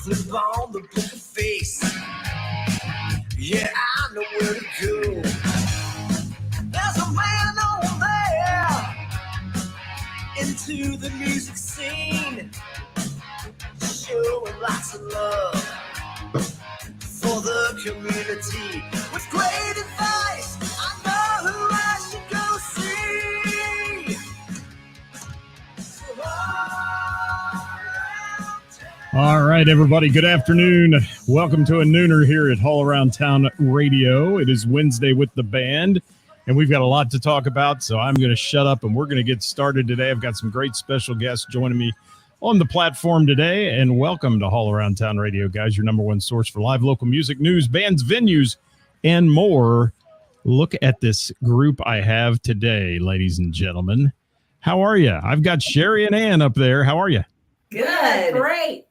flip on the book of face. Yeah, I know where to go. There's a man over there into the music scene, showing lots of love for the community with great advice. I know who I should go see. All right, everybody. Good afternoon. Welcome to a nooner here at All Around Town Radio. It is Wednesday with the band, and we've got a lot to talk about, so I'm going to shut up, and we're going to get started today. I've got some great special guests joining me on the platform today, and welcome to All Around Town Radio, guys, your number one source for live local music, news, bands, venues, and more. Look at this group I have today, ladies and gentlemen. How are you? I've got Sherry and Ann up there. How are you? Good. Great.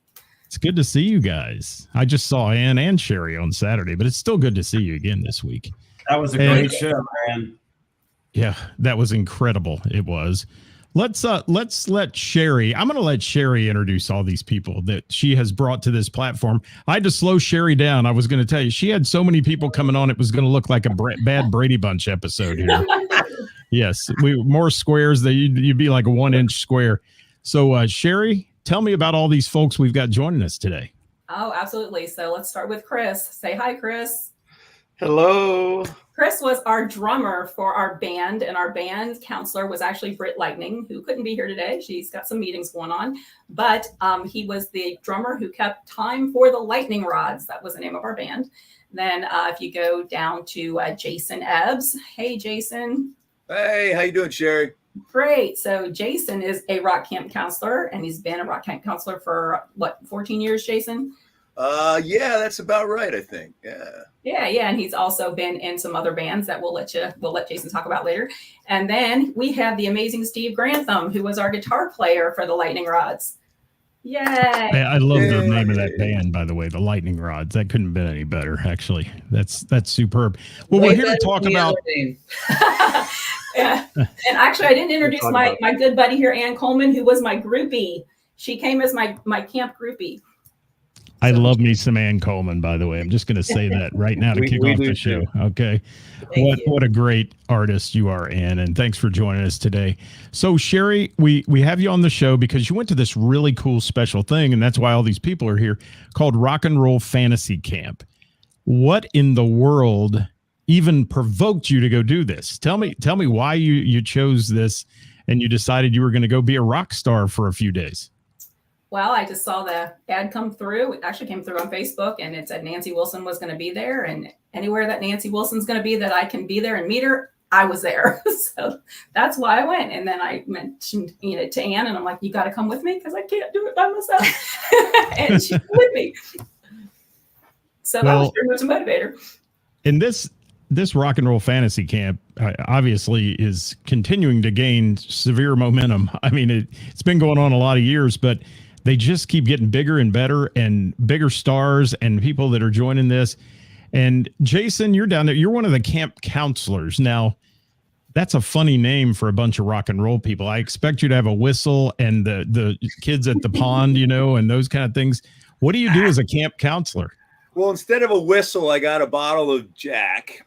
It's good to see you guys. I just saw Ann and Sherry on Saturday, but it's still good to see you again this week. That was a great show, man. Yeah, that was incredible. It was. Let's let Sherry. I'm going to let Sherry introduce all these people that she has brought to this platform. I had to slow Sherry down. I was going to tell you, she had so many people coming on, it was going to look like a bad Brady Bunch episode here. Yes, more squares. You'd be like a 1-inch square. So, Sherry, tell me about all these folks we've got joining us today. Oh, absolutely. So let's start with Chris. Say hi, Chris. Hello. Chris was our drummer for our band, and our band counselor was actually Britt Lightning, who couldn't be here today. She's got some meetings going on, but he was the drummer who kept time for the lightning rods. That was the name of our band. Then if you go down to Jason Ebbs. Hey, Jason. Hey, how you doing, Sherry? Great. So Jason is a rock camp counselor, and he's been a rock camp counselor for 14 years, Jason? Yeah, that's about right, I think. Yeah. And he's also been in some other bands that we'll let Jason talk about later. And then we have the amazing Steve Grantham, who was our guitar player for the Lightning Rods. Yay! I love the name of that band, by the way, the Lightning Rods. That couldn't have been any better, actually. That's superb. Well, we're here to talk about. Yeah. And actually, I didn't introduce my good buddy here, Ann Coleman, who was my groupie. She came as my camp groupie. I love me some Ann Coleman, by the way. I'm just going to say that right now to kick off the show. Okay. What a great artist you are, Ann, and thanks for joining us today. So, Sherry, we have you on the show because you went to this really cool special thing, and that's why all these people are here, called Rock and Roll Fantasy Camp. What in the world even provoked you to go do this? Tell me why you chose this and you decided you were going to go be a rock star for a few days. Well, I just saw the ad come through. It actually came through on Facebook, and it said Nancy Wilson was going to be there. And anywhere that Nancy Wilson's going to be that I can be there and meet her, I was there. So that's why I went. And then I mentioned it to Ann, and I'm like, you got to come with me because I can't do it by myself. And she's with me. So that was pretty much a motivator. And this Rock and Roll Fantasy Camp obviously is continuing to gain severe momentum. I mean, it's been going on a lot of years, but they just keep getting bigger and better and bigger stars and people that are joining this. And Jason, you're down there. You're one of the camp counselors. Now, that's a funny name for a bunch of rock and roll people. I expect you to have a whistle and the kids at the pond, and those kind of things. What do you do as a camp counselor? Well, instead of a whistle, I got a bottle of Jack.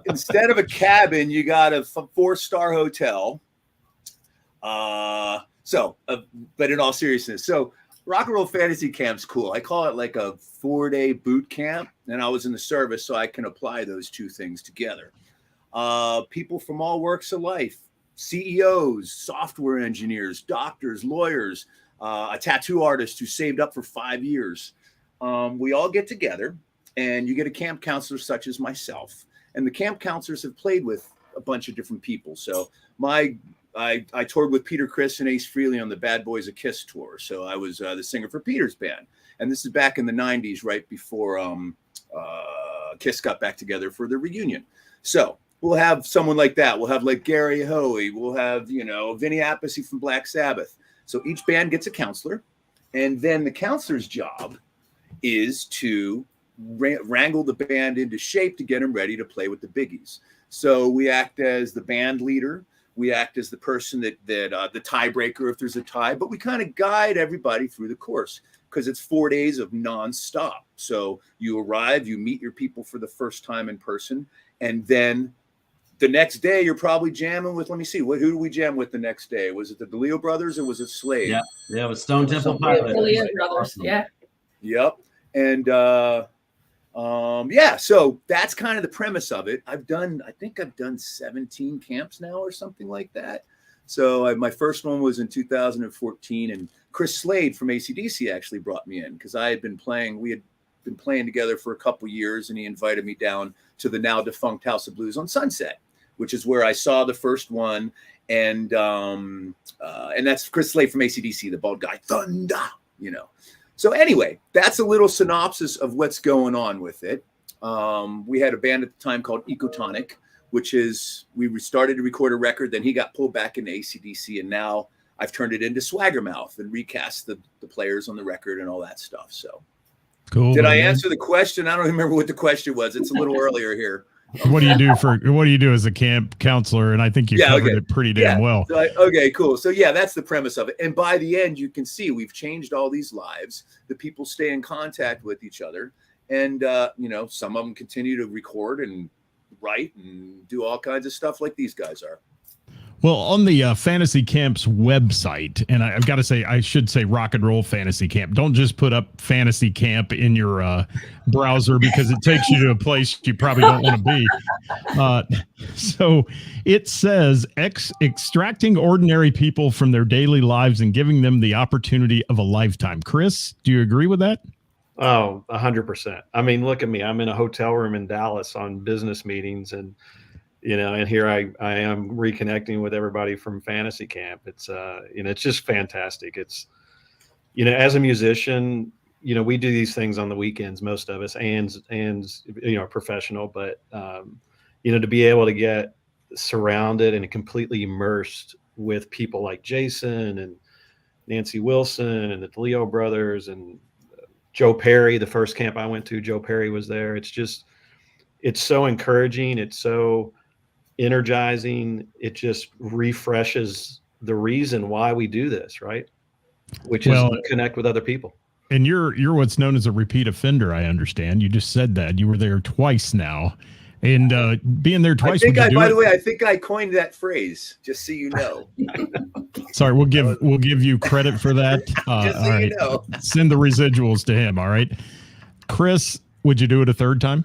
Instead of a cabin, you got a 4-star hotel. But in all seriousness, so Rock and Roll Fantasy Camp's cool. I call it like a 4-day boot camp, and I was in the service, so I can apply those two things together. People from all works of life, CEOs, software engineers, doctors, lawyers, a tattoo artist who saved up for 5 years. We all get together, and you get a camp counselor such as myself. And the camp counselors have played with a bunch of different people. So I toured with Peter Criss and Ace Frehley on the Bad Boys of Kiss tour. So I was the singer for Peter's band. And this is back in the 90s, right before Kiss got back together for the reunion. So we'll have someone like that. We'll have like Gary Hoey. We'll have, Vinny Appice from Black Sabbath. So each band gets a counselor. And then the counselor's job is to wrangle the band into shape to get them ready to play with the biggies. So we act as the band leader. We act as the person that the tiebreaker if there's a tie, but we kind of guide everybody through the course. because it's 4 days of nonstop. So you arrive, you meet your people for the first time in person, and then the next day you're probably jamming with, let me see, who do we jam with the next day? Was it the DeLeo brothers or was it Slade? Yeah, it was Stone Temple Yeah, Pilots. Leo brothers. Awesome. Yeah. Yep. And yeah, so that's kind of the premise of it. I think I've done 17 camps now or something like that. So my first one was in 2014, and Chris Slade from AC/DC actually brought me in because we had been playing together for a couple years, and he invited me down to the now defunct House of Blues on Sunset, which is where I saw the first one. And that's Chris Slade from AC/DC, the bald guy, Thunder, you know. So anyway, that's a little synopsis of what's going on with it. We had a band at the time called Ecotonic, which is, we started to record a record, then he got pulled back into AC/DC, and now I've turned it into Swaggermouth and recast the players on the record and all that stuff. So Cool. did I answer the question? I don't remember what the question was. It's a little earlier here. What do you do as a camp counselor? And I think you covered it pretty damn well. So okay, cool. So yeah, that's the premise of it. And by the end, you can see we've changed all these lives. The people stay in contact with each other. And, you know, some of them continue to record and write and do all kinds of stuff like these guys are. Well, on the Fantasy Camp's website, and I've got to say, I should say Rock and Roll Fantasy Camp. Don't just put up Fantasy Camp in your browser, because it takes you to a place you probably don't want to be. So it says extracting ordinary people from their daily lives and giving them the opportunity of a lifetime. Chris, do you agree with that? Oh, 100%. I mean, look at me. I'm in a hotel room in Dallas on business meetings, and you know, and here I am reconnecting with everybody from Fantasy Camp. It's you know, it's just fantastic. It's, you know, as a musician, you know, we do these things on the weekends, most of us, and you know, professional, but you know, to be able to get surrounded and completely immersed with people like Jason and Nancy Wilson and the DeLeo brothers and Joe Perry, the first camp I went to, Joe Perry was there. It's just, it's so encouraging. It's so energizing. It just refreshes the reason why we do this, right? Which is to connect with other people. And you're what's known as a repeat offender, I understand. You just said that. You were there twice now. And being there twice. By the way, I think I coined that phrase, just so you know. Sorry, we'll give you credit for that. Just so all right. you know. Send the residuals to him. All right. Chris, would you do it a third time?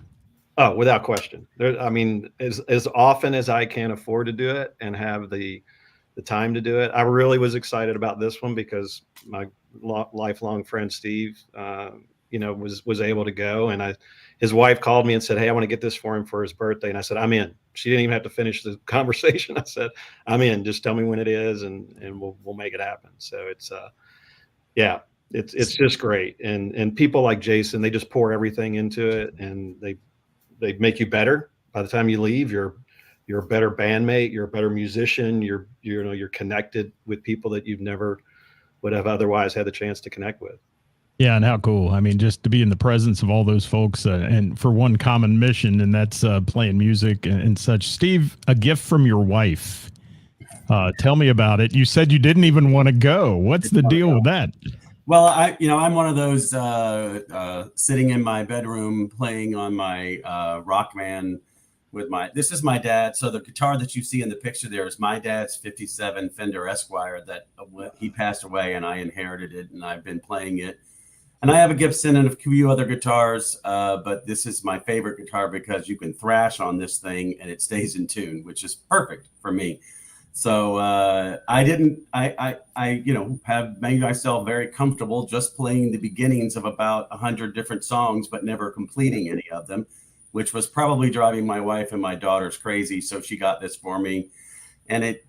Oh, without question. I mean, as often as I can afford to do it and have the time to do it. I really was excited about this one because my lifelong friend Steve, you know, was able to go, and his wife called me and said, "Hey, I want to get this for him for his birthday." And I said, "I'm in." She didn't even have to finish the conversation. I said, "I'm in. Just tell me when it is, and we'll make it happen." So it's yeah, it's just great. And people like Jason, they just pour everything into it, and they make you better. By the time you leave, you're a better bandmate, you're a better musician, you're connected with people that you've never would have otherwise had the chance to connect with. Yeah, and how cool. I mean, just to be in the presence of all those folks and for one common mission, and that's playing music and such. Steve, a gift from your wife. Tell me about it. You said you didn't even want to go. What's the deal with that? Well, I'm one of those sitting in my bedroom playing on my Rockman with this is my dad. So the guitar that you see in the picture there is my dad's 57 Fender Esquire that he passed away, and I inherited it, and I've been playing it. And I have a Gibson and a few other guitars, but this is my favorite guitar because you can thrash on this thing and it stays in tune, which is perfect for me. So I have made myself very comfortable just playing the beginnings of about 100 different songs, but never completing any of them, which was probably driving my wife and my daughters crazy. So she got this for me, and it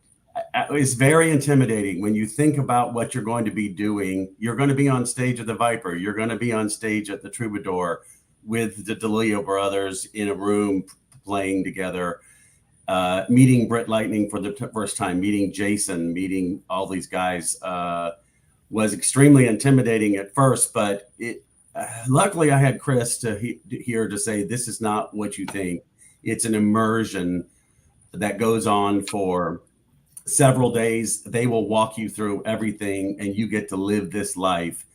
is very intimidating when you think about what you're going to be doing. You're going to be on stage at the Viper. You're going to be on stage at the Troubadour with the DeLeo brothers in a room playing together. Meeting Brett Lightning for the first time, meeting Jason, meeting all these guys was extremely intimidating at first, but luckily I had Chris here to say, this is not what you think. It's an immersion that goes on for several days. They will walk you through everything, and you get to live this life.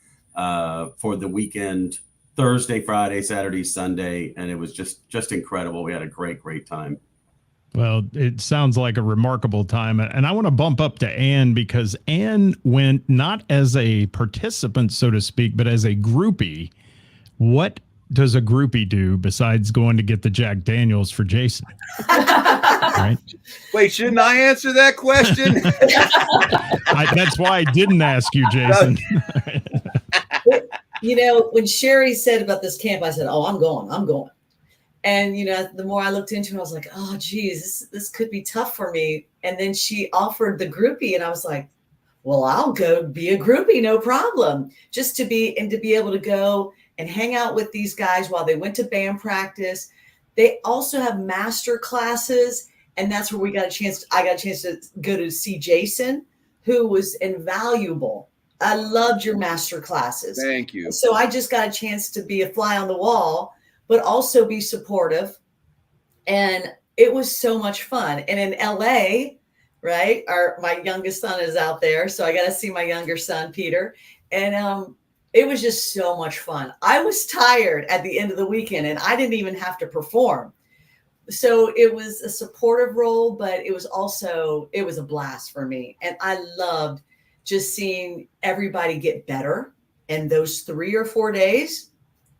for the weekend, Thursday, Friday, Saturday, Sunday, and it was just incredible. We had a great time. Well, it sounds like a remarkable time. And I want to bump up to Ann, because Ann went not as a participant, so to speak, but as a groupie. What does a groupie do besides going to get the Jack Daniels for Jason? Right? Wait, shouldn't I answer that question? That's why I didn't ask you, Jason. You know, when Sherry said about this camp, I said, "Oh, I'm going." And you know, the more I looked into it, I was like, "Oh, geez, this could be tough for me." And then she offered the groupie, and I was like, "Well, I'll go be a groupie, no problem." Just to be able to go and hang out with these guys while they went to band practice. They also have master classes, and that's where I got a chance to go to see Jason, who was invaluable. I loved your master classes. Thank you. So I just got a chance to be a fly on the wall, but also be supportive. And it was so much fun. And in LA, right, my youngest son is out there. So I got to see my younger son, Peter. And it was just so much fun. I was tired at the end of the weekend, and I didn't even have to perform. So it was a supportive role, but it was a blast for me. And I loved just seeing everybody get better. And those 3 or 4 days,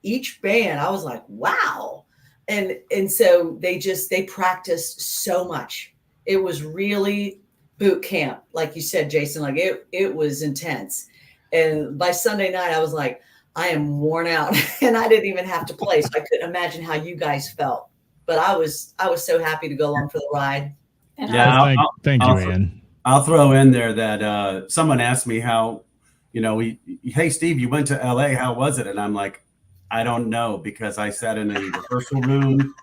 each band, I was like, wow. And so they practiced so much. It was really boot camp. Like you said, Jason, like it was intense. And by Sunday night, I was like, I am worn out, and I didn't even have to play. So I couldn't imagine how you guys felt, but I was so happy to go along for the ride. And Yeah, Thank you, Ann. I'll throw in there that someone asked me how, you know, hey, Steve, you went to LA. How was it? And I'm like, I don't know, because I sat in a rehearsal room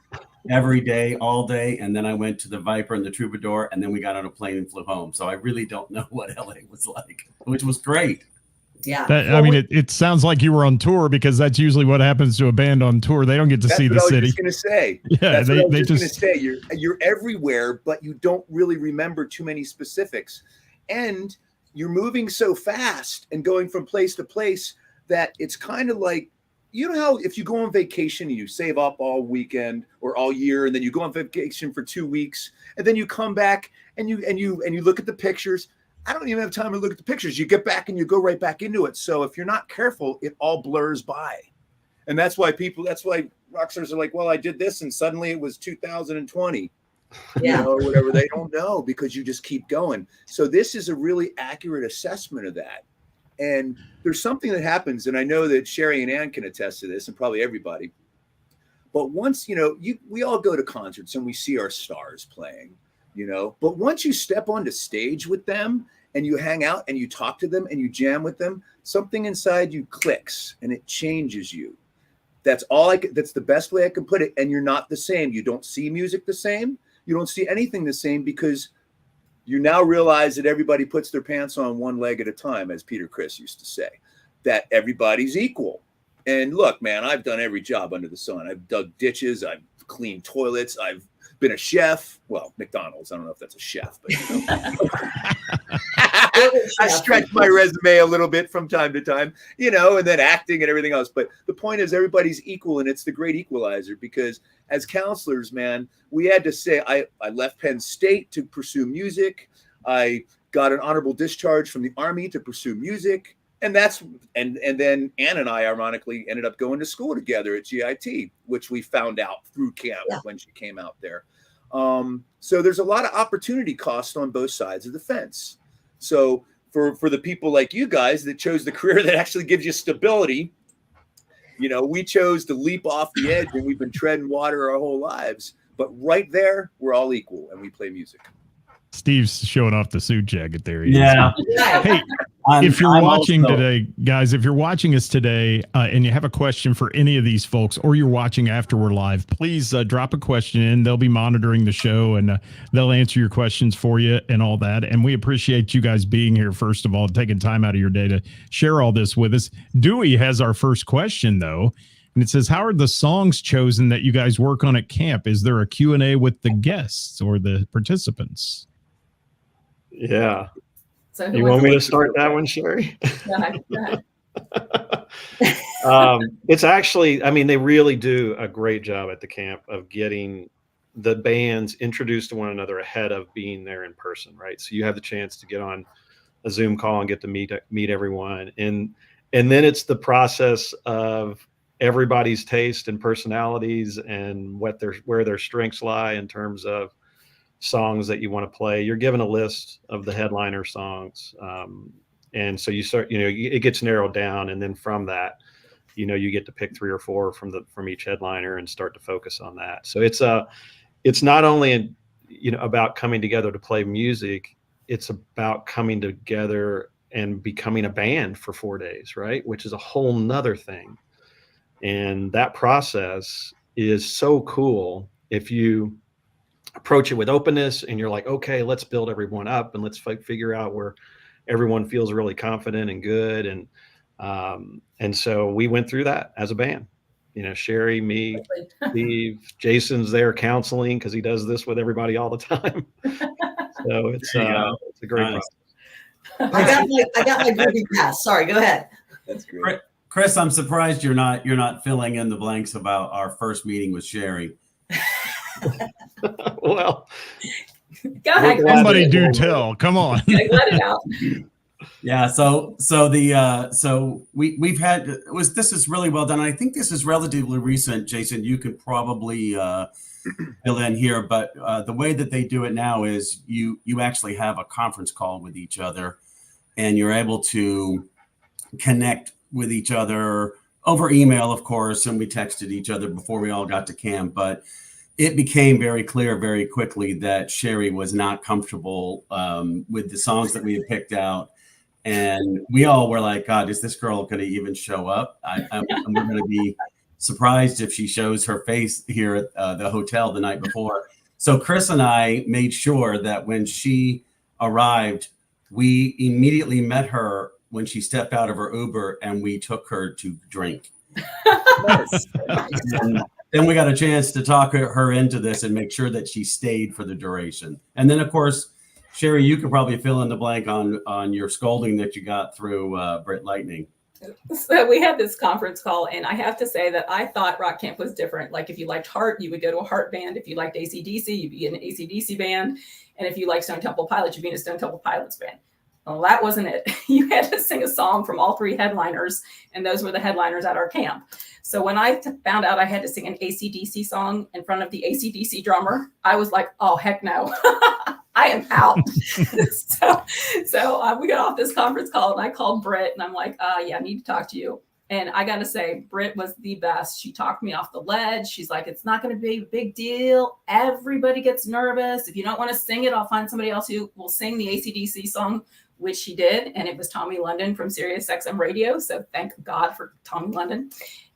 every day, all day. And then I went to the Viper and the Troubadour, and then we got on a plane and flew home. So I really don't know what LA was like, which was great. Yeah. It sounds like you were on tour, because that's usually what happens to a band on tour. They don't get to see the city. That's what I was just going to say. Yeah, that's what I was they just going to say. You're everywhere, but you don't really remember too many specifics. And you're moving so fast and going from place to place that it's kind of like, you know how if you go on vacation and you save up all weekend or all year, and then you go on vacation for 2 weeks, and then you come back and you look at the pictures. I don't even have time to look at the pictures. You get back and you go right back into it. So if you're not careful, it all blurs by. And that's why rock stars are like, well, I did this and suddenly it was 2020, Yeah. you know, or whatever. They don't know, because you just keep going. So this is a really accurate assessment of that. And there's something that happens, and I know that Sherry and Ann can attest to this, and probably everybody. But once, you know, we all go to concerts and we see our stars playing, you know, but once you step onto stage with them and you hang out and you talk to them and you jam with them, something inside you clicks and it changes you. That's the best way I can put it. And you're not the same. You don't see music the same. You don't see anything the same, because you now realize that everybody puts their pants on one leg at a time, as Peter Criss used to say, that everybody's equal. And look, man, I've done every job under the sun. I've dug ditches. I've cleaned toilets. I've been a chef. Well, McDonald's. I don't know if that's a chef, but you know. I stretch my resume a little bit from time to time, you know, and then acting and everything else. But the point is, everybody's equal, and it's the great equalizer, because as counselors, man, we had to say, I left Penn State to pursue music. I got an honorable discharge from the Army to pursue music. And then Ann and I, ironically, ended up going to school together at GIT, which we found out through camp when she came out there. So there's a lot of opportunity cost on both sides of the fence. So for the people like you guys that chose the career that actually gives you stability, you know, we chose to leap off the edge, and we've been treading water our whole lives. But right there, we're all equal, and we play music. Steve's showing off the suit jacket there. Yeah. Hey, if you're watching today, guys, if you're watching us today and you have a question for any of these folks, or you're watching after we're live, please drop a question in. They'll be monitoring the show, and they'll answer your questions for you and all that. And we appreciate you guys being here, first of all, taking time out of your day to share all this with us. Dewey has our first question, though. And it says, how are the songs chosen that you guys work on at camp? Is there a Q&A with the guests or the participants? Yeah. So you want me to start that one, Sherry? Go ahead. It's actually, I mean, they really do a great job at the camp of getting the bands introduced to one another ahead of being there in person, right? So you have the chance to get on a Zoom call and get to meet everyone, and then it's the process of everybody's taste and personalities and where their strengths lie in terms of songs that you want to play. You're given a list of the headliner songs, and so you start, it gets narrowed down, and then from that, you get to pick 3 or 4 from each headliner and start to focus on that. So it's not only about coming together to play music, it's about coming together and becoming a band for 4 days, right? Which is a whole nother thing. And that process is so cool if you approach it with openness and you're like, okay, let's build everyone up and let's figure out where everyone feels really confident and good. And so we went through that as a band. Sherry, me, Steve, Jason's there counseling because he does this with everybody all the time. So it's a great process. I got my groovy pass. Sorry, go ahead. That's great. Chris, I'm surprised you're not filling in the blanks about our first meeting with Sherry. Well, go ahead. Somebody do tell. Come on. Let it out. Yeah. So we've had this is really well done. I think this is relatively recent. Jason, you could probably fill in here, but the way that they do it now is you actually have a conference call with each other, and you're able to connect with each other over email, of course, and we texted each other before we all got to camp, but it became very clear very quickly that Sherry was not comfortable with the songs that we had picked out. And we all were like, God, is this girl going to even show up? I'm going to be surprised if she shows her face here at the hotel the night before. So Chris and I made sure that when she arrived, we immediately met her when she stepped out of her Uber, and we took her to drink. And then we got a chance to talk her into this and make sure that she stayed for the duration. And then, of course, Sherry, you could probably fill in the blank on your scolding that you got through Brit Lightning. So we had this conference call, and I have to say that I thought Rock Camp was different. Like if you liked Heart, you would go to a Heart band. If you liked AC/DC, you'd be in an AC/DC band. And if you liked Stone Temple Pilots, you'd be in a Stone Temple Pilots band. Well, that wasn't it. You had to sing a song from all 3 headliners, and those were the headliners at our camp. So when I found out I had to sing an AC/DC song in front of the AC/DC drummer, I was like, oh, heck no. I am out. So we got off this conference call, and I called Britt, and I'm like, yeah, I need to talk to you. And I got to say, Britt was the best. She talked me off the ledge. She's like, it's not going to be a big deal. Everybody gets nervous. If you don't want to sing it, I'll find somebody else who will sing the AC/DC song, which she did. And it was Tommy London from Sirius XM Radio. So thank God for Tommy London.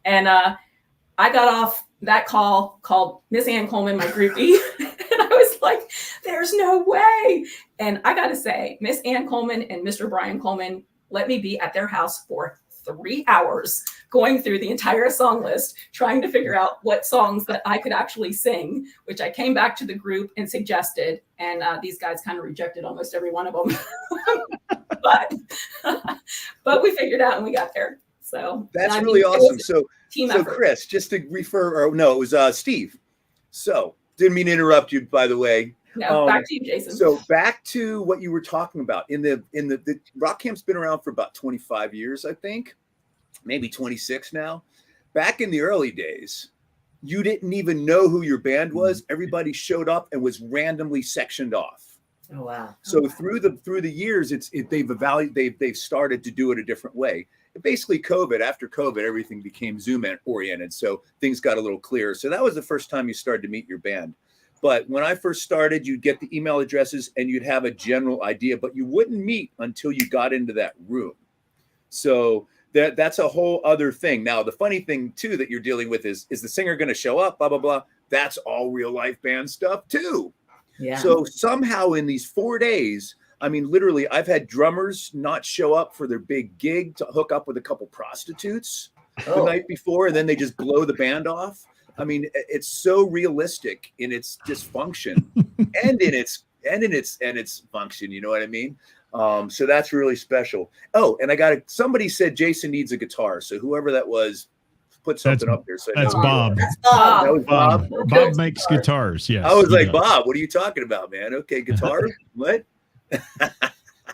And I got off that call, called Miss Ann Coleman, my groupie. And I was like, there's no way. And I got to say, Miss Ann Coleman and Mr. Brian Coleman let me be at their house for 3 hours going through the entire song list, trying to figure out what songs that I could actually sing, which I came back to the group and suggested. And these guys kind of rejected almost every one of them. but we figured out and we got there. So that's really awesome. So effort. Chris, just to refer, or no, it was Steve. So didn't mean to interrupt you, by the way. No, back to you, Jason. So back to what you were talking about. In the Rock Camp's been around for about 25 years, I think, maybe 26 now. Back in the early days, you didn't even know who your band was. Everybody showed up and was randomly sectioned off. Oh wow! So through the years, they've started to do it a different way. Basically, after COVID, everything became Zoom oriented, so things got a little clearer. So that was the first time you started to meet your band. But when I first started, you'd get the email addresses and you'd have a general idea, but you wouldn't meet until you got into that room. So that's a whole other thing. Now, the funny thing too that you're dealing with is the singer going to show up? Blah blah blah. That's all real life band stuff too. Yeah. So somehow in these 4 days, I mean, literally, I've had drummers not show up for their big gig to hook up with a couple prostitutes the night before, and then they just blow the band off. I mean, it's so realistic in its dysfunction and in its function. You know what I mean? So that's really special. Oh, and somebody said Jason needs a guitar. So whoever that was, put something up there. So I That's know Bob. That's Bob. That was Bob. Bob makes guitars. Yes. I was he like, does. Bob, what are you talking about, man? Okay, guitar. What?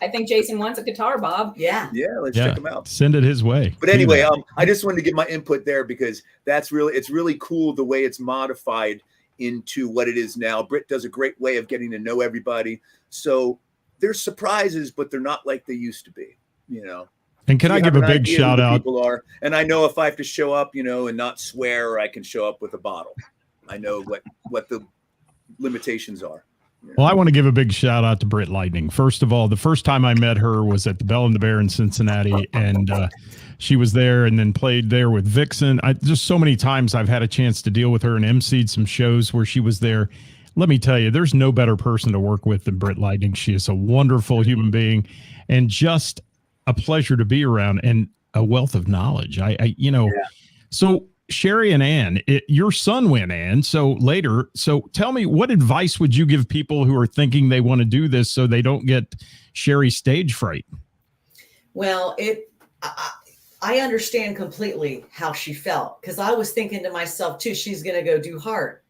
I think Jason wants a guitar, Bob. Yeah. Yeah, let's Yeah. check him out. Send it his way. But anyway, I just wanted to give my input there because it's really cool the way it's modified into what it is now. Britt does a great way of getting to know everybody. So there's surprises, but they're not like they used to be, you know. And can I give a big shout out? People are, and I know if I have to show up, you know, and not swear, I can show up with a bottle. I know what the limitations are. Well, I want to give a big shout out to Britt Lightning. First of all, the first time I met her was at the Bell and the Bear in Cincinnati, and she was there and then played there with Vixen. Just so many times I've had a chance to deal with her and emceed some shows where she was there. Let me tell you, there's no better person to work with than Britt Lightning. She is a wonderful human being and just a pleasure to be around and a wealth of knowledge. So Sherry and Ann, your son went, Ann, so later. So tell me, what advice would you give people who are thinking they want to do this so they don't get Sherry stage fright? Well, I understand completely how she felt because I was thinking to myself too, she's going to go do Heart.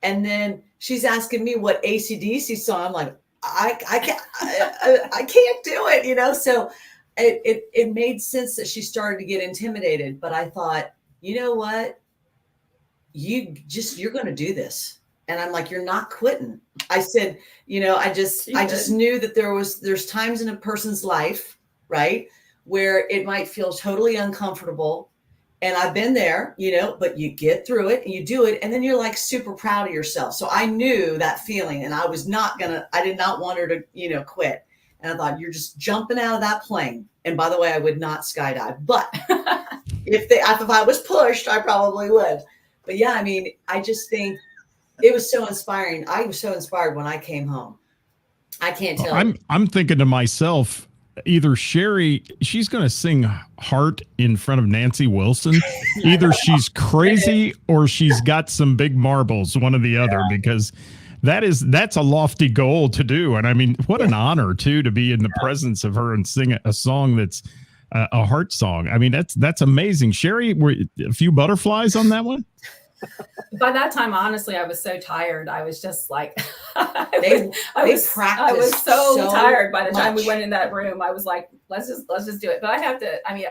And then she's asking me what AC/DC song. I'm like, I can't do it, you know? So it made sense that she started to get intimidated, but I thought, you know what? You're going to do this. And I'm like, you're not quitting. I said, you know, I just knew that there's times in a person's life, right, where it might feel totally uncomfortable. And I've been there, you know, but you get through it and you do it. And then you're like super proud of yourself. So I knew that feeling and I did not want her to, you know, quit. And I thought, you're just jumping out of that plane. And by the way, I would not skydive, but if I was pushed, I probably would. But yeah, I mean, I just think it was so inspiring. I was so inspired when I came home. I can't tell you. I'm thinking to myself, either Sherry, she's going to sing Heart in front of Nancy Wilson. Either she's crazy or she's got some big marbles, one or the other, because that's a lofty goal to do. And I mean, what an honor too, to be in the presence of her and sing a song that's a Heart song. I mean, that's amazing. Sherry, were a few butterflies on that one? By that time, honestly, I was so tired. I was just like, I was so tired by the time much. we went in that room. I was like, let's just do it. But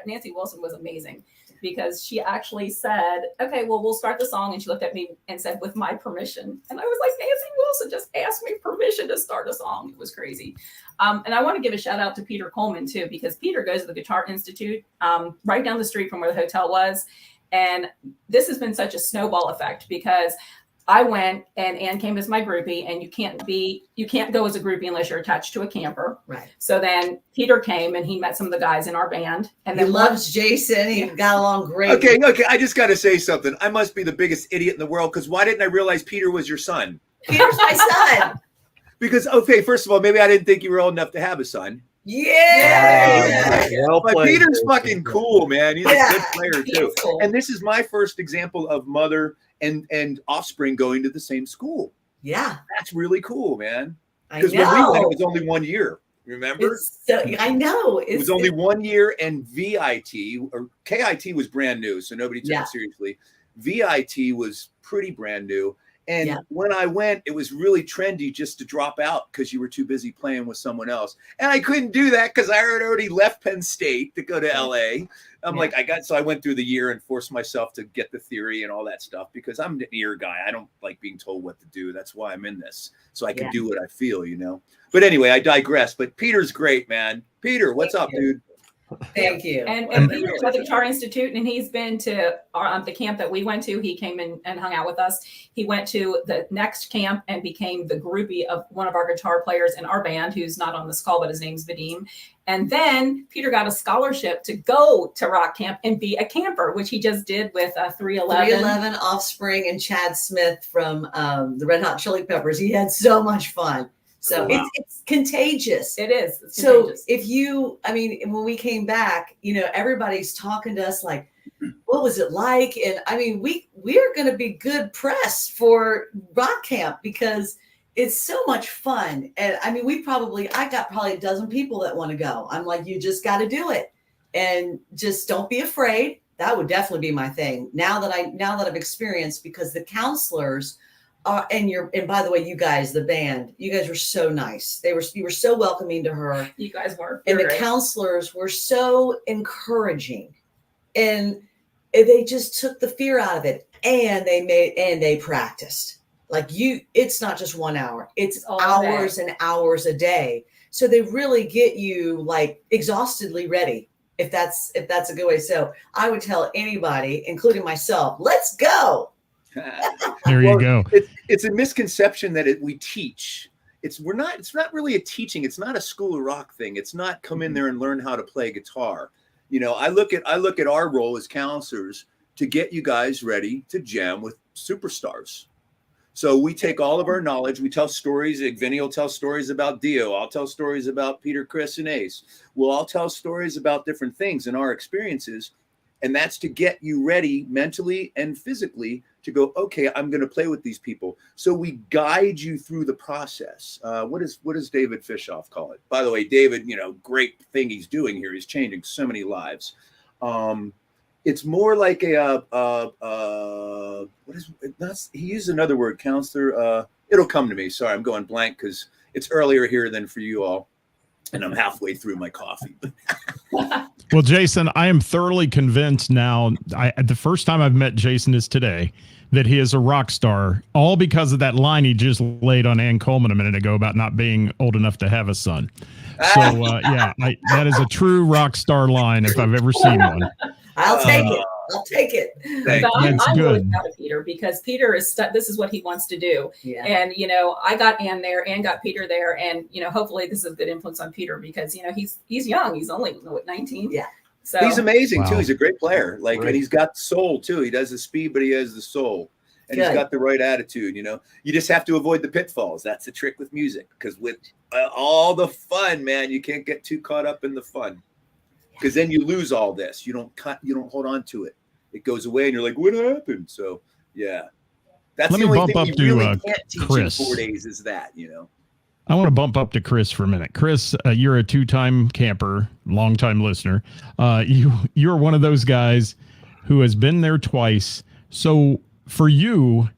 Nancy Wilson was amazing because she actually said, okay, well, we'll start the song. And she looked at me and said, with my permission. And I was like, Nancy Wilson just asked me permission to start a song. It was crazy. And I want to give a shout out to Peter Coleman too, because Peter goes to the Guitar Institute right down the street from where the hotel was. And this has been such a snowball effect because I went and Ann came as my groupie, and you can't go as a groupie unless you're attached to a camper. Right. So then Peter came and he met some of the guys in our band. And he then loves Jason. He got along great. Okay. I just got to say something. I must be the biggest idiot in the world because why didn't I realize Peter was your son? Peter's my son. Because, okay, first of all, maybe I didn't think you were old enough to have a son. Yeah. But Peter's fucking cool, man. He's a good player too. Cool. And this is my first example of mother and offspring going to the same school. Yeah. That's really cool, man. I Because when we know. went, it was only 1 year. Remember? I know. It was only 1 year, and VIT or KIT was brand new, so nobody took it seriously. VIT was pretty brand new. And when I went, it was really trendy just to drop out because you were too busy playing with someone else. And I couldn't do that because I had already left Penn State to go to LA. So I went through the year and forced myself to get the theory and all that stuff because I'm an ear guy. I don't like being told what to do. That's why I'm in this. So I can do what I feel, you know. But anyway, I digress. But Peter's great, man. Peter, what's up, dude? Thank you. And Peter's at the Guitar Institute, and he's been to the camp that we went to. He came in and hung out with us. He went to the next camp and became the groupie of one of our guitar players in our band, who's not on this call, but his name's Vadim. And then Peter got a scholarship to go to Rock Camp and be a camper, which he just did with 311. 311, Offspring, and Chad Smith from the Red Hot Chili Peppers. He had so much fun. So it's contagious. It is. It's so contagious. when we came back, you know, everybody's talking to us like, what was it like? And I mean, we are going to be good press for Rock Camp because it's so much fun. And I mean, I got probably a dozen people that want to go. I'm like, you just got to do it. And just don't be afraid. That would definitely be my thing. Now that I've experienced, because the counselors and by the way, you guys, the band, you guys were so nice. You were so welcoming to her. You guys were. And the counselors were so encouraging. And they just took the fear out of it. And they practiced. It's not just 1 hour, it's hours and hours a day. So they really get you like exhaustedly ready, if that's a good way. So I would tell anybody, including myself, let's go. There you go. It's a misconception that we teach. It's not really a teaching. It's not a School of Rock thing. It's not come in there and learn how to play guitar. I look at our role as counselors to get you guys ready to jam with superstars. So we take all of our knowledge, we tell stories. Vinny will tell stories about Dio. I'll tell stories about Peter, Chris, and Ace. We'll all tell stories about different things in our experiences. And that's to get you ready mentally and physically to go, okay, I'm going to play with these people. So we guide you through the process. What does David Fishoff call it? By the way, David, great thing he's doing here. He's changing so many lives. It's more like he used another word, counselor. It'll come to me. Sorry, I'm going blank because it's earlier here than for you all. And I'm halfway through my coffee. Well, Jason, I am thoroughly convinced now. The first time I've met Jason is today, that he is a rock star, all because of that line he just laid on Ann Coleman a minute ago about not being old enough to have a son. So, that is a true rock star line if I've ever seen one. I'll take it. I'll take it. I'm really proud of Peter, because Peter is this is what he wants to do. Yeah. And, I got Ann there and got Peter there. And, hopefully this is a good influence on Peter, because, he's young. He's only 19. Yeah. So he's amazing too. Wow. He's a great player. And he's got soul too. He does the speed, but he has the soul. And he's got the right attitude. You just have to avoid the pitfalls. That's the trick with music, because with all the fun, man, you can't get too caught up in the fun, because then you lose all this. You don't hold on to it. It goes away, and you're like, what happened? So yeah, that's Let the me only bump thing up you to really can't teach Chris. in 4 days is that. I want to bump up to Chris for a minute. Chris, you're a two-time camper, long-time listener. You're one of those guys who has been there twice. So for you,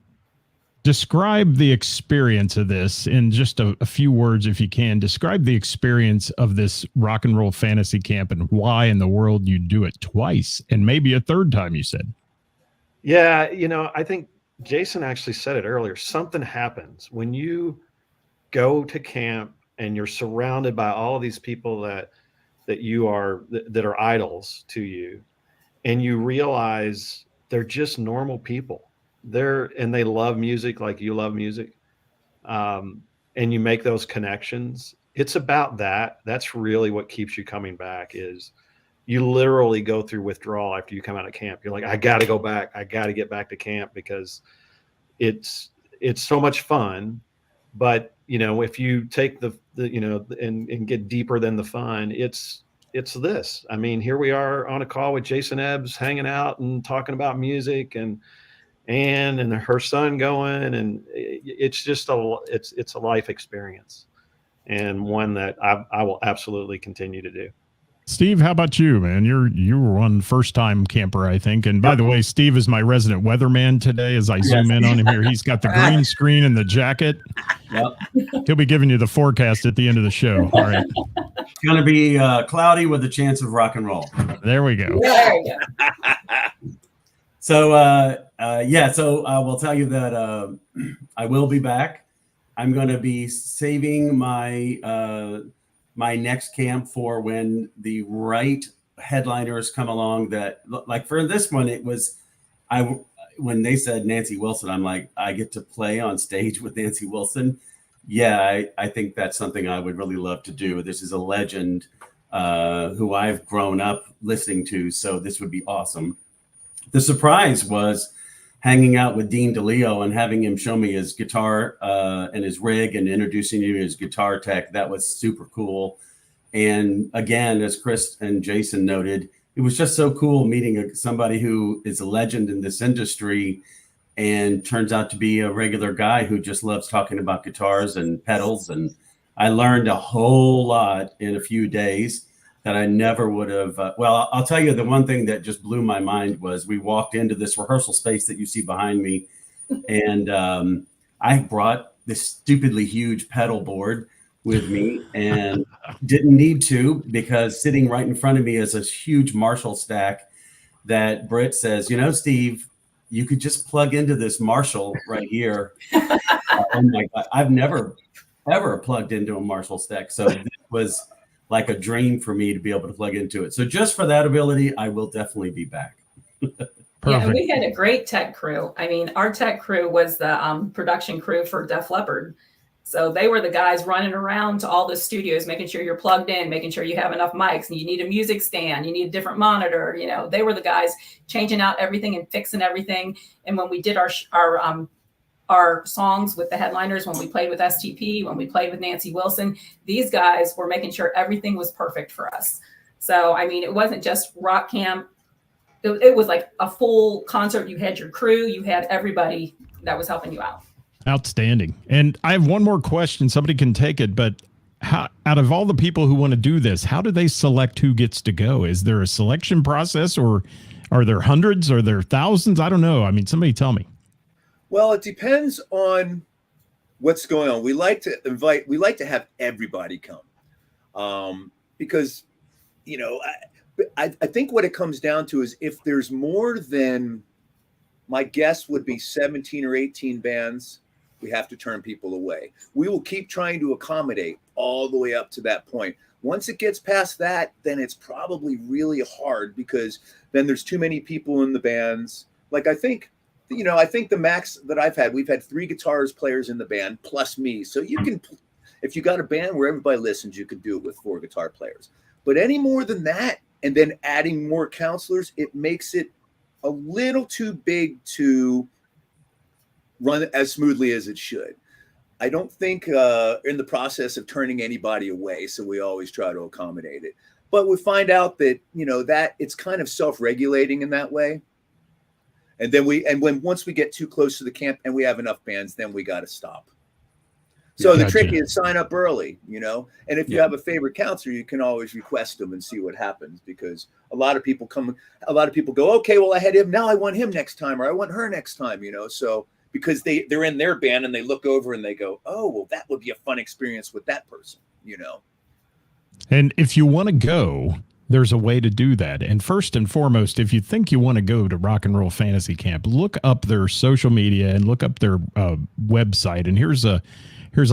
describe the experience of this in just a few words, if you can. Describe the experience of this rock and roll fantasy camp and why in the world you do it twice and maybe a third time, you said. Yeah, I think Jason actually said it earlier. Something happens when you go to camp and you're surrounded by all of these people that are idols to you, and you realize they're just normal people. They love music like you love music. And you make those connections. It's about that. That's really what keeps you coming back. Is you literally go through withdrawal after you come out of camp. You're like, I got to go back. I got to get back to camp, because it's so much fun. But if you take and get deeper than the fun, it's this. I mean, here we are on a call with Jason Ebbs, hanging out and talking about music, and her son going, and it's just it's a life experience, and one that I will absolutely continue to do. Steve, how about you, man? You were one first-time camper, I think. And by the way, Steve is my resident weatherman today. As I zoom in on him here, he's got the green screen and the jacket. Yep. He'll be giving you the forecast at the end of the show. All right. It's going to be cloudy with a chance of rock and roll. There we go. there you go. So, I will tell you that I will be back. I'm going to be saving my my next camp for when the right headliners come along. That, like for this one, it was when they said Nancy Wilson, I'm like, I get to play on stage with Nancy Wilson. Yeah, I think that's something I would really love to do. This is a legend who I've grown up listening to, so this would be awesome. The surprise was hanging out with Dean DeLeo and having him show me his guitar and his rig and introducing you to his guitar tech. That was super cool. And again, as Chris and Jason noted, it was just so cool meeting somebody who is a legend in this industry and turns out to be a regular guy who just loves talking about guitars and pedals. And I learned a whole lot in a few days that I never would have. Well, I'll tell you, the one thing that just blew my mind was we walked into this rehearsal space that you see behind me, and I brought this stupidly huge pedal board with me and didn't need to, because sitting right in front of me is a huge Marshall stack that Britt says, Steve, you could just plug into this Marshall right here. Oh my God. I've never, ever plugged into a Marshall stack. So it was like a dream for me to be able to plug into it. So just for that ability, I will definitely be back. Yeah, and we had a great tech crew. I mean, our tech crew was the production crew for Def Leppard. So they were the guys running around to all the studios, making sure you're plugged in, making sure you have enough mics, and you need a music stand, you need a different monitor. They were the guys changing out everything and fixing everything. And when we did our songs with the headliners, when we played with STP, when we played with Nancy Wilson, these guys were making sure everything was perfect for us. So, I mean, it wasn't just Rock Camp. It was like a full concert. You had your crew, you had everybody that was helping you out. Outstanding. And I have one more question. Somebody can take it, but out of all the people who want to do this, how do they select who gets to go? Is there a selection process, or are there hundreds? Are there thousands? I don't know. I mean, somebody tell me. Well, it depends on what's going on. We like to have everybody come, because, I think what it comes down to is if there's more than, my guess would be 17 or 18 bands, we have to turn people away. We will keep trying to accommodate all the way up to that point. Once it gets past that, then it's probably really hard, because then there's too many people in the bands. Like I think the max that I've had, we've had 3 guitars players in the band plus me. So you can, if you got a band where everybody listens, you can do it with 4 guitar players. But any more than that, and then adding more counselors, it makes it a little too big to run as smoothly as it should. I don't think in the process of turning anybody away, so we always try to accommodate it. But we find out that, that it's kind of self-regulating in that way. And then once we get too close to the camp and we have enough bands, then we got to stop. So the trick is sign up early, and if you have a favorite counselor, you can always request them and see what happens, because a lot of people go, okay, well, I had him, now I want him next time, or I want her next time, so because they're in their band and they look over and they go, oh, well, that would be a fun experience with that person, And if you want to go, there's a way to do that. And first and foremost, if you think you want to go to Rock and Roll Fantasy Camp, look up their social media and look up their website. And here's a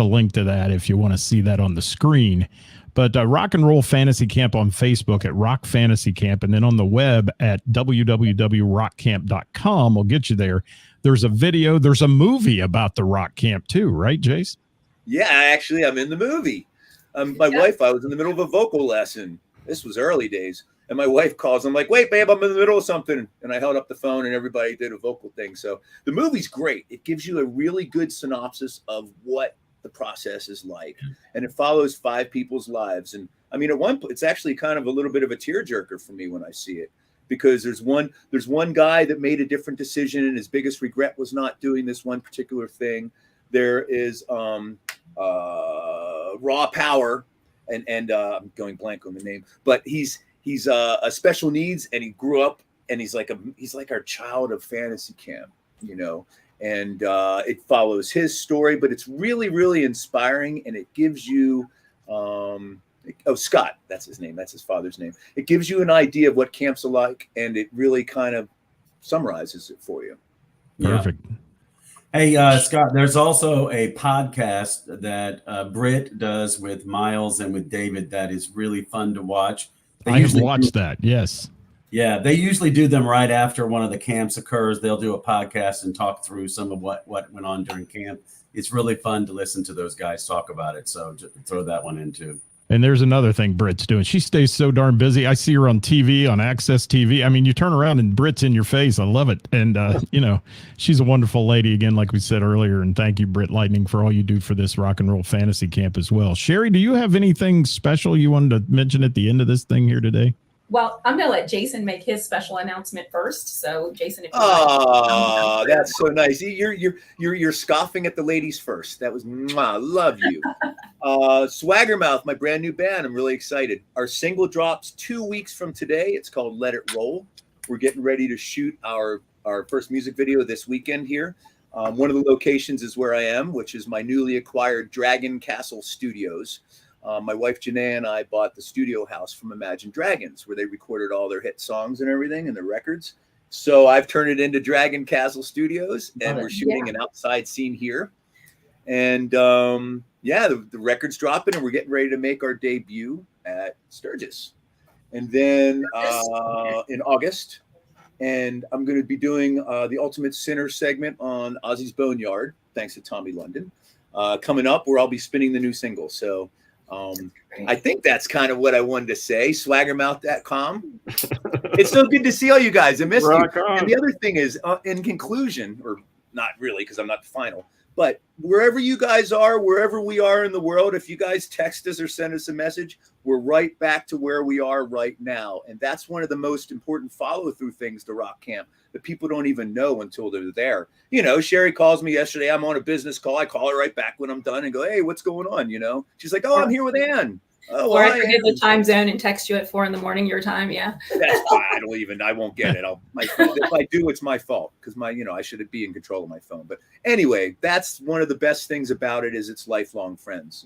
link to that if you want to see that on the screen. But Rock and Roll Fantasy Camp on Facebook at Rock Fantasy Camp, and then on the web at www.rockcamp.com will get you there. There's a video, there's a movie about the Rock Camp too, right, Jace? Yeah, actually, I'm in the movie. My wife, I was in the middle of a vocal lesson. This was early days. And my wife calls. I'm like, wait, babe, I'm in the middle of something. And I held up the phone and everybody did a vocal thing. So the movie's great. It gives you a really good synopsis of what the process is like. And it follows 5 people's lives. And I mean, at one point, it's actually kind of a little bit of a tearjerker for me when I see it, because there's one guy that made a different decision, and his biggest regret was not doing this one particular thing. There is Raw Power, and I'm going blank on the name, but he's a special needs, and he grew up, and he's like our child of fantasy camp, and it follows his story, but it's really, really inspiring, and it gives you Scott, that's his name, that's his father's name. It gives you an idea of what camps are like, and it really kind of summarizes it for you. Perfect. Hey, Scott, there's also a podcast that Britt does with Miles and with David that is really fun to watch. I have watched that, yes. Yeah, they usually do them right after one of the camps occurs. They'll do a podcast and talk through some of what went on during camp. It's really fun to listen to those guys talk about it, so just throw that one in too. And there's another thing Britt's doing. She stays so darn busy. I see her on TV, on Access TV. I mean, you turn around and Britt's in your face. I love it. And, she's a wonderful lady, again, like we said earlier. And thank you, Britt Lightning, for all you do for this Rock and Roll Fantasy Camp as well. Sherry, do you have anything special you wanted to mention at the end of this thing here today? Well, I'm gonna let Jason make his special announcement first. So, Jason, if you Oh, that's so nice. You're scoffing at the ladies first. That was mwah, love you. Swaggermouth, my brand new band. I'm really excited. Our single drops 2 weeks from today. It's called Let It Roll. We're getting ready to shoot our first music video this weekend here. One of the locations is where I am, which is my newly acquired Dragon Castle Studios. My wife Janae and I bought the studio house from Imagine Dragons, where they recorded all their hit songs and everything and their records. So I've turned it into Dragon Castle Studios, and we're shooting an outside scene here. And the record's dropping, and we're getting ready to make our debut at Sturgis. And then in August, and I'm going to be doing the Ultimate Sinner segment on Ozzy's Boneyard, thanks to Tommy London, coming up, where I'll be spinning the new single. So I think that's kind of what I wanted to say. Swaggermouth.com. It's so good to see all you guys. I missed you. And the other thing is, in conclusion, or not really, because I'm not the final, but wherever you guys are, wherever we are in the world, if you guys text us or send us a message, we're right back to where we are right now. And that's one of the most important follow-through things to Rock Camp that people don't even know until they're there. You know, Sherry calls me yesterday. I'm on a business call. I call her right back when I'm done and go, hey, what's going on? You know, she's like, oh, I'm here with Ann. Oh, or I forget the time zone and text you at 4 a.m. your time. Yeah, that's fine. I won't get it. If I do, it's my fault, because I should be in control of my phone. But anyway, that's one of the best things about it, is it's lifelong friends.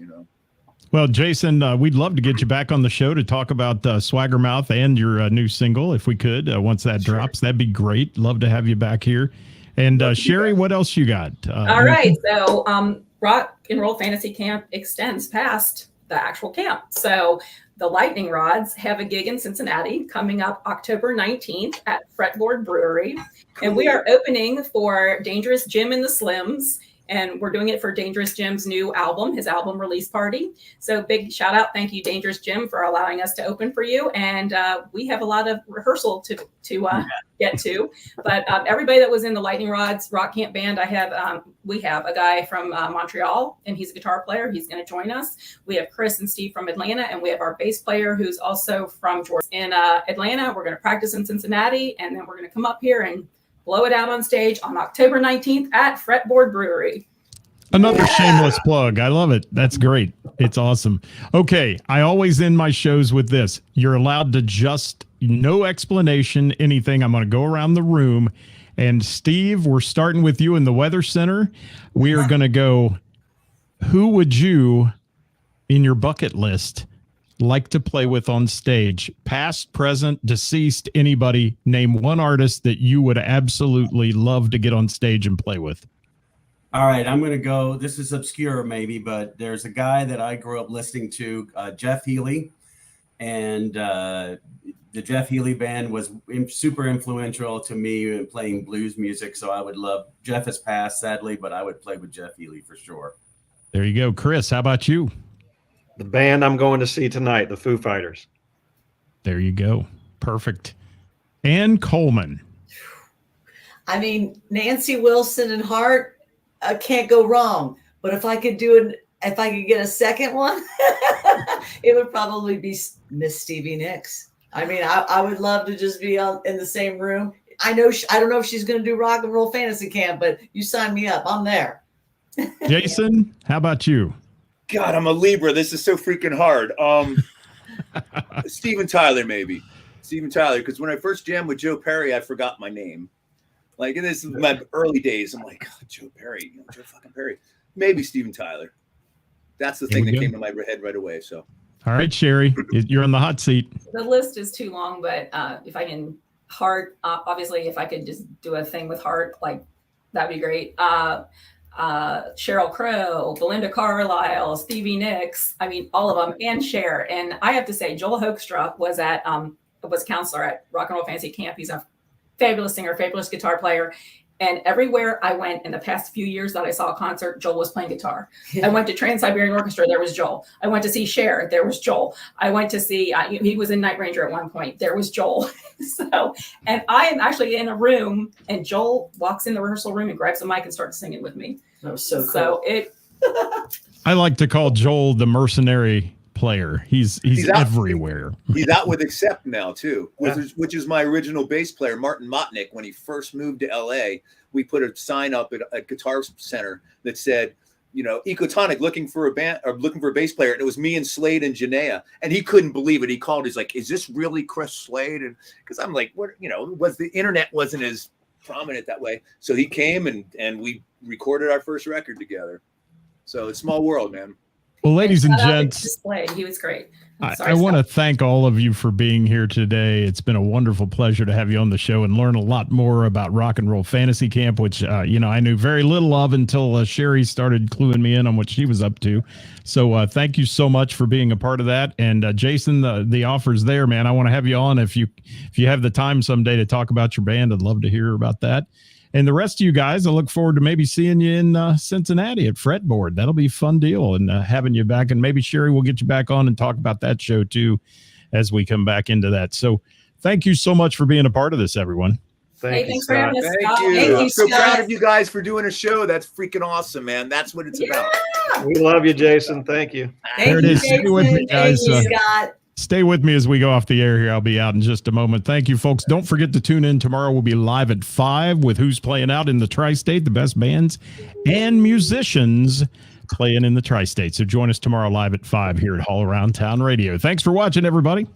Well, Jason, we'd love to get you back on the show to talk about Swaggermouth and your new single, if we could. Once that drops, that'd be great. Love to have you back here. And Sherry, what else you got? All right, so Rock and Roll Fantasy Camp extends past the actual camp. So the Lightning Rods have a gig in Cincinnati coming up October 19th at Fretboard Brewery. Cool. And we are opening for Dangerous Jim and the Slims. And we're doing it for Dangerous Jim's new album, his album release party. So big shout out. Thank you, Dangerous Jim, for allowing us to open for you. And we have a lot of rehearsal to get to. But everybody that was in the Lightning Rods Rock Camp band, we have a guy from Montreal, and he's a guitar player. He's going to join us. We have Chris and Steve from Atlanta, and we have our bass player who's also from Georgia. In Atlanta, we're going to practice in Cincinnati, and then we're going to come up here and blow it out on stage on October 19th at Fretboard Brewery. Another shameless plug. I love it. That's great. It's awesome. Okay. I always end my shows with this. You're allowed to just, no explanation, anything. I'm going to go around the room. And Steve, we're starting with you in the Weather Center. We are going to go, who would you, in your bucket list, like to play with on stage? Past, present, deceased, anybody. Name one artist that you would absolutely love to get on stage and play with. All right, I'm going to go. This is obscure maybe, but there's a guy that I grew up listening to, Jeff Healey. And the Jeff Healey band was super influential to me in playing blues music. So I would love, Jeff has passed sadly, but I would play with Jeff Healey for sure. There you go. Chris, how about you? The band I'm going to see tonight, the Foo Fighters. There you go. Perfect. Ann Coleman. I mean, Nancy Wilson and Hart, can't go wrong. But if I could if I could get a second one, it would probably be Miss Stevie Nicks. I mean, I would love to just be in the same room. I don't know if she's going to do Rock and Roll Fantasy Camp, but you sign me up. I'm there. Jason, how about you? God, I'm a Libra. This is so freaking hard. Steven Tyler, maybe. Steven Tyler, because when I first jammed with Joe Perry, I forgot my name. Like, and this is my early days. I'm like, oh, Joe Perry, Joe fucking Perry. Maybe Steven Tyler. That's the thing that came to my head right away. So, all right, Sherry, you're on the hot seat. The list is too long, but if I can, Hart, obviously, if I could just do a thing with Hart, like, that'd be great. Sheryl Crow, Belinda Carlisle, Stevie Nicks, I mean, all of them, and Cher. And I have to say, Joel Hoekstra was counselor at Rock and Roll Fantasy Camp. He's a fabulous singer, fabulous guitar player. And everywhere I went in the past few years that I saw a concert, Joel was playing guitar. I went to Trans-Siberian Orchestra, there was Joel. I went to see Cher, there was Joel. I went to see, he was in Night Ranger at one point, there was Joel. And I am actually in a room, and Joel walks in the rehearsal room and grabs the mic and starts singing with me. That was so cool. So I like to call Joel the mercenary player. He's out. everywhere. He's out with Accept now too, which is my original bass player, Martin Motnick. When he first moved to LA, we put a sign up at Guitar Center that said, you know, Ecotonic looking for a band or looking for a bass player. And it was me and Slade and Janaea. And he couldn't believe it. He called. He's like, is this really Chris Slade? And because I'm like, what, you know, the internet wasn't as prominent that way. So he came and we recorded our first record together. So it's small world, man. Well, ladies and gents, he was great. I want to thank all of you for being here today. It's been a wonderful pleasure to have you on the show and learn a lot more about Rock and Roll Fantasy Camp, which, you know, I knew very little of until Sherry started cluing me in on what she was up to. So thank you so much for being a part of that. And Jason, the offer's there, man. I want to have you on if you have the time someday to talk about your band. I'd love to hear about that. And the rest of you guys, I look forward to maybe seeing you in Cincinnati at Fretboard. That'll be a fun deal, and having you back. And maybe Sherry will get you back on and talk about that show too as we come back into that. So thank you so much for being a part of this, everyone. Thanks for having us. Thank you. I'm so proud of you guys for doing a show. That's freaking awesome, man. That's what it's about. We love you, Jason. Thank you. There it is. Stay with me, guys. Thank you, Scott. Stay with me as we go off the air here. I'll be out in just a moment. Thank you, folks. Don't forget to tune in tomorrow. We'll be live at 5 with Who's Playing Out in the Tri-State, the best bands and musicians playing in the Tri-State. So join us tomorrow live at 5 here at All Around Town Radio. Thanks for watching, everybody.